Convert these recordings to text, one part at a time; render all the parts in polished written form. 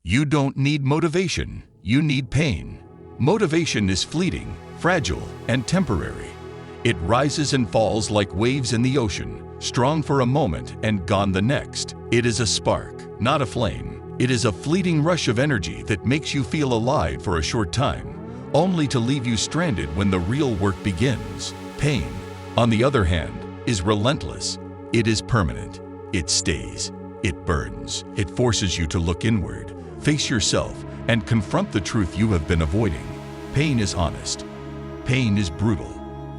You don't need motivation, you need pain. Motivation is fleeting, fragile, and temporary. It rises and falls like waves in the ocean, strong for a moment and gone the next. It is a spark, not a flame. It is a fleeting rush of energy that makes you feel alive for a short time, only to leave you stranded when the real work begins. Pain, on the other hand, is relentless. It is permanent. It stays. It burns. It forces you to look inward, face yourself, and confront the truth you have been avoiding. Pain is honest. Pain is brutal.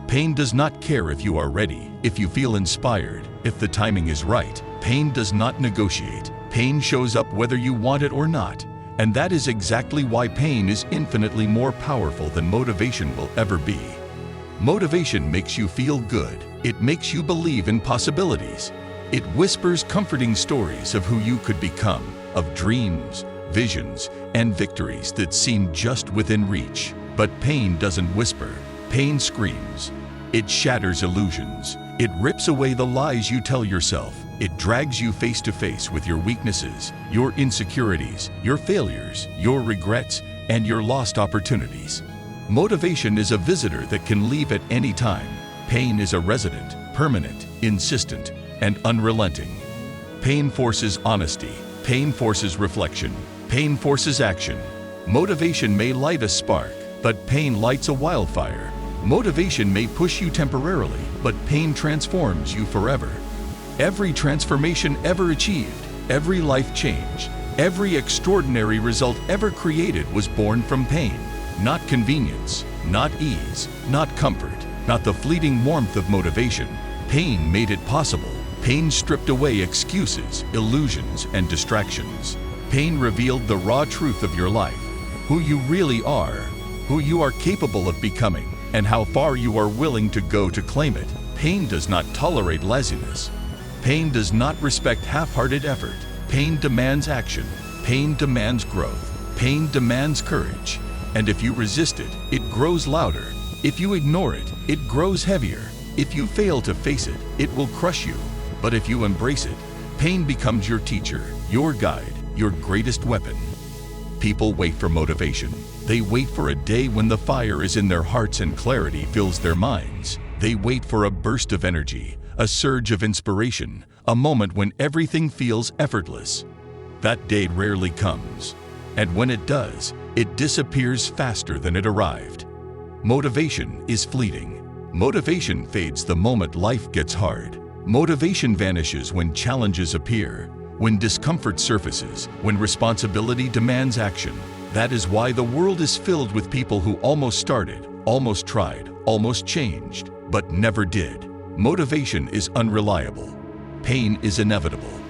Pain does not care if you are ready, if you feel inspired, if the timing is right. Pain does not negotiate. Pain shows up whether you want it or not. And that is exactly why pain is infinitely more powerful than motivation will ever be. Motivation makes you feel good. It makes you believe in possibilities. It whispers comforting stories of who you could become, of dreams, visions, and victories that seem just within reach. But pain doesn't whisper. Pain screams. It shatters illusions. It rips away the lies you tell yourself. It drags you face to face with your weaknesses, your insecurities, your failures, your regrets, and your lost opportunities. Motivation is a visitor that can leave at any time. Pain is a resident, permanent, insistent, and unrelenting. Pain forces honesty. Pain forces reflection. Pain forces action. Motivation may light a spark, but pain lights a wildfire. Motivation may push you temporarily, but pain transforms you forever. Every transformation ever achieved, every life change, every extraordinary result ever created was born from pain. Not convenience, not ease, not comfort, not the fleeting warmth of motivation. Pain made it possible. Pain stripped away excuses, illusions, and distractions. Pain revealed the raw truth of your life, who you really are, who you are capable of becoming, and how far you are willing to go to claim it. Pain does not tolerate laziness. Pain does not respect half-hearted effort. Pain demands action. Pain demands growth. Pain demands courage. And if you resist it, it grows louder. If you ignore it, it grows heavier. If you fail to face it, it will crush you. But if you embrace it, pain becomes your teacher, your guide, your greatest weapon. People wait for motivation. They wait for a day when the fire is in their hearts and clarity fills their minds. They wait for a burst of energy, a surge of inspiration, a moment when everything feels effortless. That day rarely comes. And when it does, it disappears faster than it arrived. Motivation is fleeting. Motivation fades the moment life gets hard. Motivation vanishes when challenges appear, when discomfort surfaces, when responsibility demands action. That is why the world is filled with people who almost started, almost tried, almost changed, but never did. Motivation is unreliable. Pain is inevitable.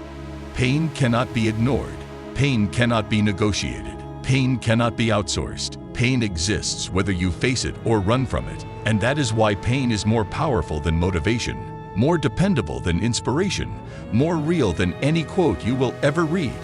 Pain cannot be ignored. Pain cannot be negotiated. Pain cannot be outsourced. Pain exists whether you face it or run from it. And that is why pain is more powerful than motivation, more dependable than inspiration, more real than any quote you will ever read.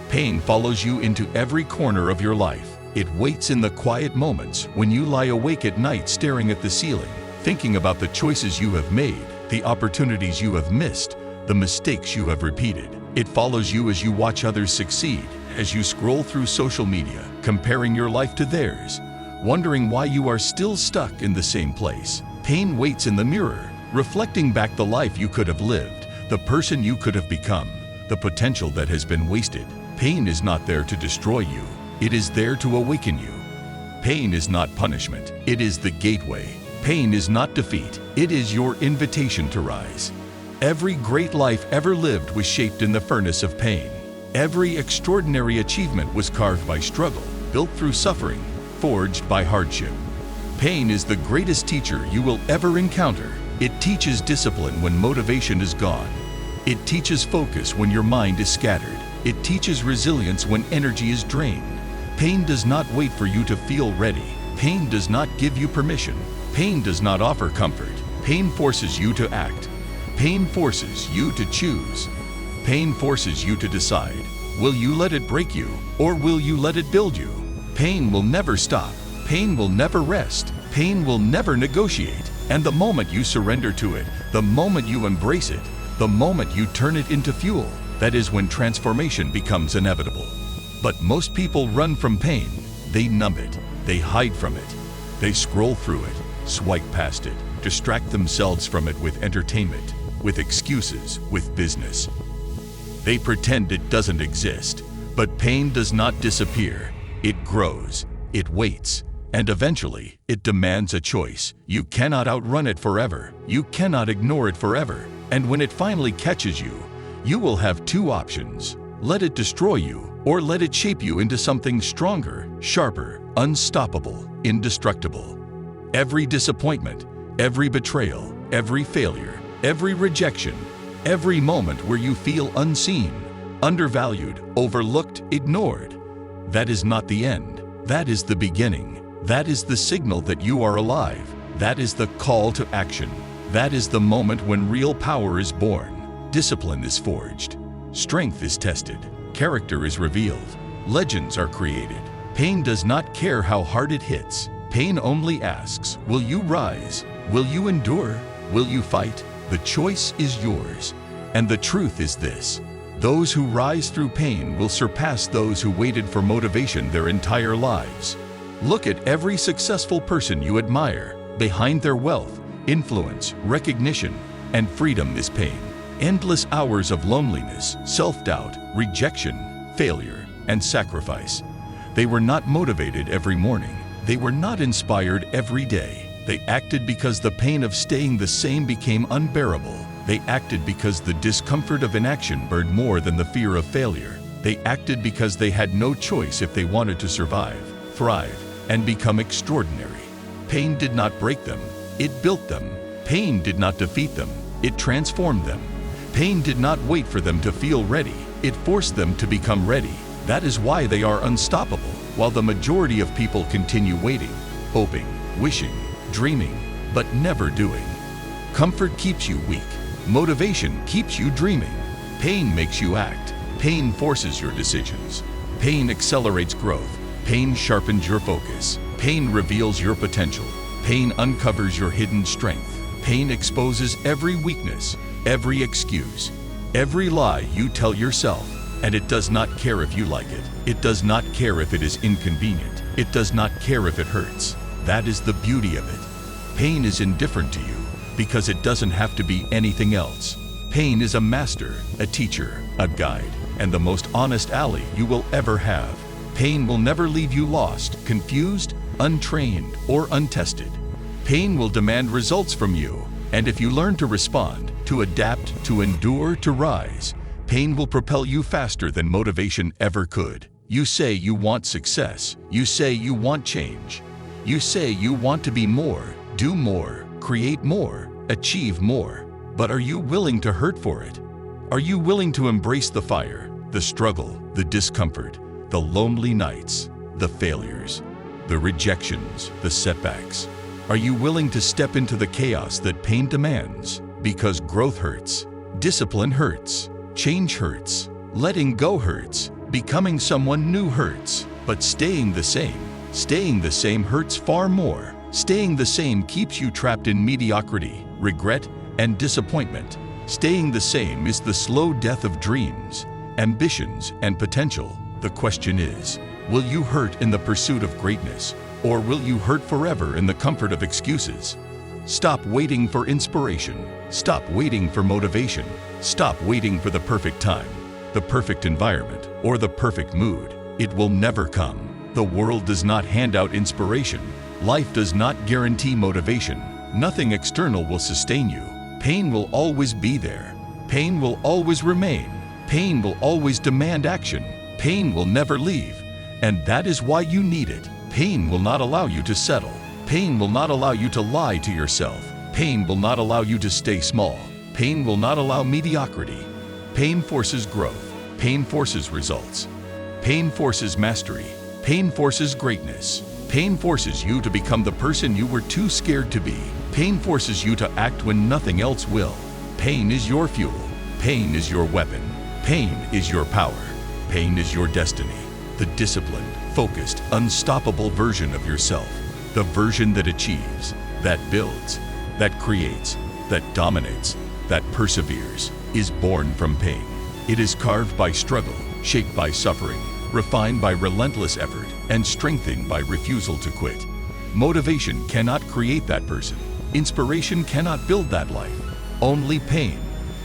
Pain follows you into every corner of your life. It waits in the quiet moments when you lie awake at night staring at the ceiling, thinking about the choices you have made, the opportunities you have missed, the mistakes you have repeated. It follows you as you watch others succeed, as you scroll through social media, comparing your life to theirs, wondering why you are still stuck in the same place. Pain waits in the mirror, reflecting back the life you could have lived, the person you could have become, the potential that has been wasted. Pain is not there to destroy you. It is there to awaken you. Pain is not punishment. It is the gateway. Pain is not defeat. It is your invitation to rise. Every great life ever lived was shaped in the furnace of pain. Every extraordinary achievement was carved by struggle, built through suffering, forged by hardship. Pain is the greatest teacher you will ever encounter. It teaches discipline when motivation is gone. It teaches focus when your mind is scattered. It teaches resilience when energy is drained. Pain does not wait for you to feel ready. Pain does not give you permission. Pain does not offer comfort. Pain forces you to act. Pain forces you to choose. Pain forces you to decide. Will you let it break you, or will you let it build you? Pain will never stop. Pain will never rest. Pain will never negotiate. And the moment you surrender to it, the moment you embrace it, the moment you turn it into fuel, that is when transformation becomes inevitable. But most people run from pain. They numb it. They hide from it. They scroll through it, swipe past it, distract themselves from it with entertainment, with excuses, with business. They pretend it doesn't exist. But pain does not disappear. It grows. It waits. And eventually, it demands a choice. You cannot outrun it forever. You cannot ignore it forever. And when it finally catches you, you will have two options. Let it destroy you, or let it shape you into something stronger, sharper, unstoppable, indestructible. Every disappointment, every betrayal, every failure, every rejection, every moment where you feel unseen, undervalued, overlooked, ignored, that is not the end. That is the beginning. That is the signal that you are alive. That is the call to action. That is the moment when real power is born. Discipline is forged. Strength is tested. Character is revealed. Legends are created. Pain does not care how hard it hits. Pain only asks, will you rise? Will you endure? Will you fight? The choice is yours. And the truth is this: those who rise through pain will surpass those who waited for motivation their entire lives. Look at every successful person you admire. Behind their wealth, influence, recognition, and freedom is pain. Endless hours of loneliness, self-doubt, rejection, failure, and sacrifice. They were not motivated every morning. They were not inspired every day. They acted because the pain of staying the same became unbearable. They acted because the discomfort of inaction burned more than the fear of failure. They acted because they had no choice if they wanted to survive, thrive, and become extraordinary. Pain did not break them, it built them. Pain did not defeat them, it transformed them. Pain did not wait for them to feel ready, it forced them to become ready. That is why they are unstoppable, while the majority of people continue waiting, hoping, wishing, dreaming, but never doing. Comfort keeps you weak. Motivation keeps you dreaming. Pain makes you act. Pain forces your decisions. Pain accelerates growth. Pain sharpens your focus. Pain reveals your potential. Pain uncovers your hidden strength. Pain exposes every weakness, every excuse, every lie you tell yourself. And it does not care if you like it. It does not care if it is inconvenient. It does not care if it hurts. That is the beauty of it. Pain is indifferent to you because it doesn't have to be anything else. Pain is a master, a teacher, a guide, and the most honest ally you will ever have. Pain will never leave you lost, confused, untrained, or untested. Pain will demand results from you, and if you learn to respond, to adapt, to endure, to rise, pain will propel you faster than motivation ever could. You say you want success. You say you want change. You say you want to be more, do more, create more, achieve more. But are you willing to hurt for it? Are you willing to embrace the fire, the struggle, the discomfort, the lonely nights, the failures, the rejections, the setbacks? Are you willing to step into the chaos that pain demands? Because growth hurts, discipline hurts, change hurts, letting go hurts, becoming someone new hurts, but staying the same hurts far more. Staying the same keeps you trapped in mediocrity, regret, and disappointment. Staying the same is the slow death of dreams, ambitions, and potential. The question is, will you hurt in the pursuit of greatness, or will you hurt forever in the comfort of excuses? Stop waiting for inspiration. Stop waiting for motivation. Stop waiting for the perfect time, the perfect environment, or the perfect mood. It will never come. The world does not hand out inspiration. Life does not guarantee motivation. Nothing external will sustain you. Pain will always be there. Pain will always remain. Pain will always demand action. Pain will never leave. And that is why you need it. Pain will not allow you to settle. Pain will not allow you to lie to yourself. Pain will not allow you to stay small. Pain will not allow mediocrity. Pain forces growth. Pain forces results. Pain forces mastery. Pain forces greatness. Pain forces you to become the person you were too scared to be. Pain forces you to act when nothing else will. Pain is your fuel. Pain is your weapon. Pain is your power. Pain is your destiny. The disciplined, focused, unstoppable version of yourself. The version that achieves, that builds, that creates, that dominates, that perseveres, is born from pain. It is carved by struggle, shaped by suffering, refined by relentless effort and strengthened by refusal to quit. Motivation cannot create that person. Inspiration cannot build that life. Only pain,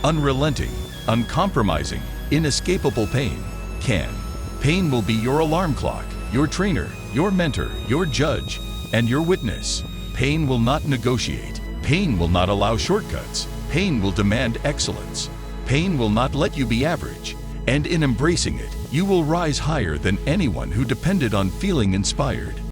unrelenting, uncompromising, inescapable pain can. Pain will be your alarm clock, your trainer, your mentor, your judge, and your witness. Pain will not negotiate. Pain will not allow shortcuts. Pain will demand excellence. Pain will not let you be average. And in embracing it, you will rise higher than anyone who depended on feeling inspired.